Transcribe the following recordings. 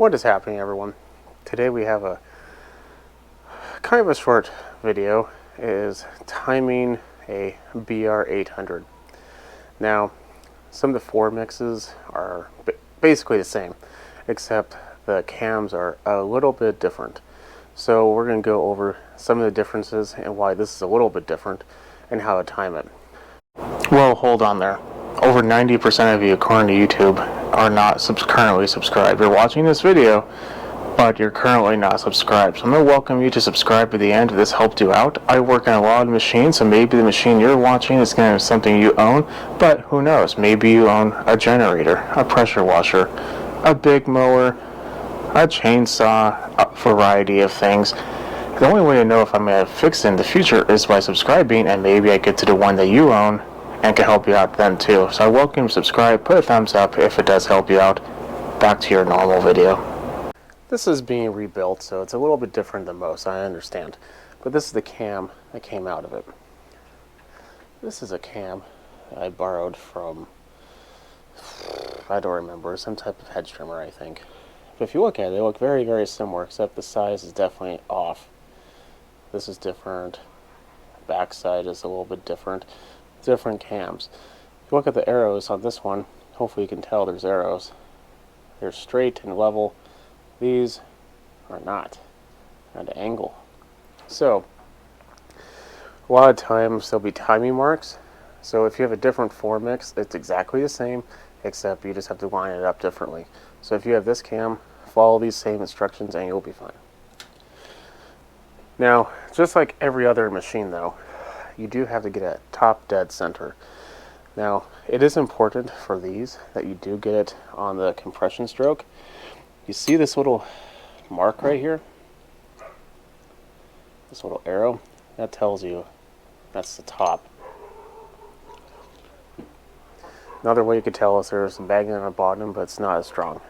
What is happening, everyone? Today we have a kind of a short video. It is timing a BR800. Now, some of the form mixes are basically the same, except the cams are a little bit different. So we're going to go over some of the differences and why this is a little bit different and how to time it. Well, hold on there. Over 90% of you, according to YouTube, are not currently subscribed. You're watching this video, but you're currently not subscribed. So I'm going to welcome you to subscribe at the end if this helped you out. I work on a lot of machines, so maybe the machine you're watching is going to be something you own, but who knows? Maybe you own a generator, a pressure washer, a big mower, a chainsaw, a variety of things. The only way to know if I'm going to fix it in the future is by subscribing, and maybe I get to the one that you own and can help you out then too. So I welcome you to subscribe, put a thumbs up if it does help you out. Back to your normal video. This is being rebuilt, so it's a little bit different than most, I understand. But this is the cam that came out of it. This is a cam I borrowed from, I don't remember, some type of hedge trimmer, I think. But if you look at it, they look very, very similar, except the size is definitely off. This is different. Backside is a little bit different. Different cams. If you look at the arrows on this one, hopefully you can tell there's arrows. They're straight and level. These are not at an angle. So a lot of times there'll be timing marks. So if you have a different form mix, it's exactly the same, except you just have to line it up differently. So if you have this cam, follow these same instructions and you'll be fine. Now, just like every other machine though, you do have to get a top dead center. Now, it is important for these that you do get it on the compression stroke. You see this little mark right here? This little arrow? That tells you that's the top. Another way you could tell is there's some bagging on the bottom, but it's not as strong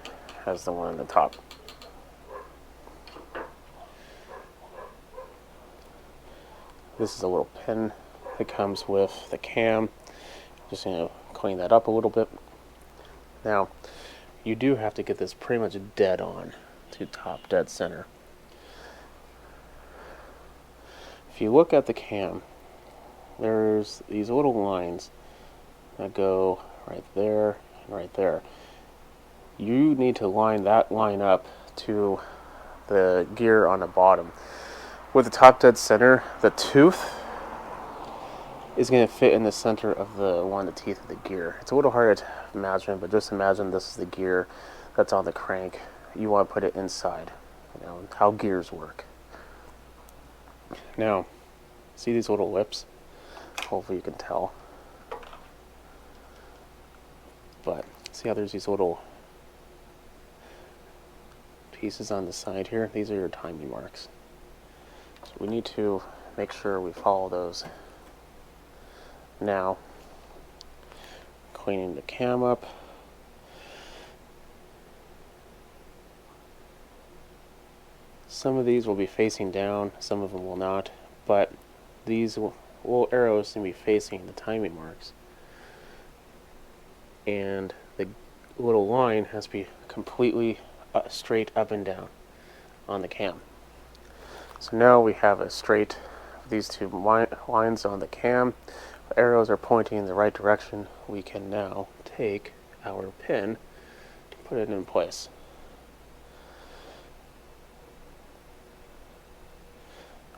as the one on the top. This is a little pin that comes with the cam. Just clean that up a little bit. Now, you do have to get this pretty much dead on to top dead center. If you look at the cam, there's these little lines that go right there and right there. You need to line that line up to the gear on the bottom. With the top dead center, the tooth is going to fit in the center of one of the teeth of the gear. It's a little hard to imagine, but just imagine this is the gear that's on the crank. You want to put it inside. You know how gears work. Now, see these little lips? Hopefully you can tell. But see how there's these little pieces on the side here? These are your timing marks. So we need to make sure we follow those. Now, cleaning the cam up. Some of these will be facing down, some of them will not, but these little arrows can be facing the timing marks. And the little line has to be completely straight up and down on the cam. So now we have a straight, these two lines on the cam. The arrows are pointing in the right direction. We can now take our pin to put it in place.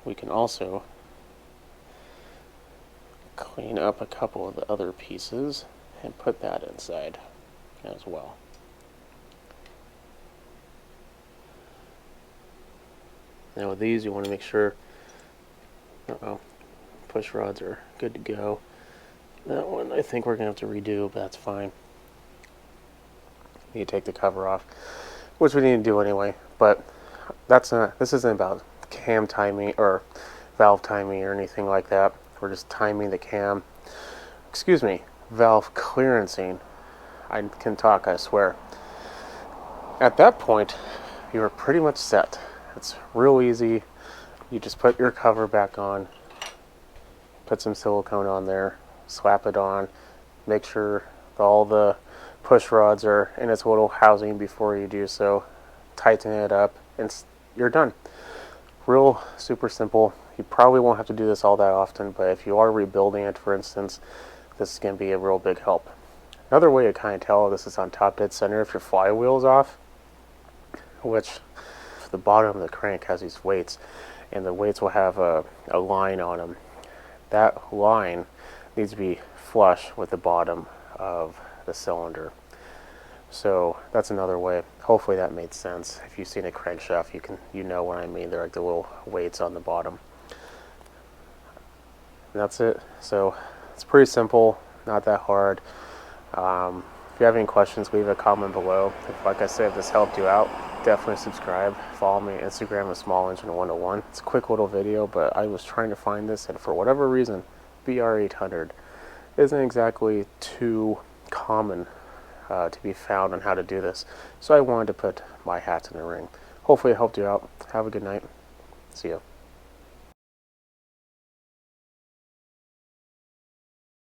We can also clean up a couple of the other pieces and put that inside as well. Now with these, you want to make sure push rods are good to go. That one I think we're going to have to redo, but that's fine. You take the cover off, which we need to do anyway, but this isn't about cam timing or valve timing or anything like that. We're just timing the cam. Excuse me, valve clearancing. I can talk, I swear. At that point, you are pretty much set. It's real easy. You just put your cover back on, put some silicone on there, slap it on, make sure all the push rods are in its little housing before you do so. tighten it up, and you're done. Real super simple. You probably won't have to do this all that often, but if you are rebuilding it, for instance, this is going to be a real big help. Another way to kind of tell this is on top dead center if your flywheel is off, which the bottom of the crank has these weights, and the weights will have a line on them. That line needs to be flush with the bottom of the cylinder. So that's another way. Hopefully that made sense. If you've seen a crankshaft, you know what I mean. They're like the little weights on the bottom. And that's it. So it's pretty simple, not that hard. If you have any questions, leave a comment below. Like I said, if this helped you out, definitely subscribe. Follow me on Instagram at Small Engine 101. It's a quick little video, but I was trying to find this, and for whatever reason, BR800 isn't exactly too common to be found on how to do this. So I wanted to put my hat in the ring. Hopefully it helped you out. Have a good night. See ya.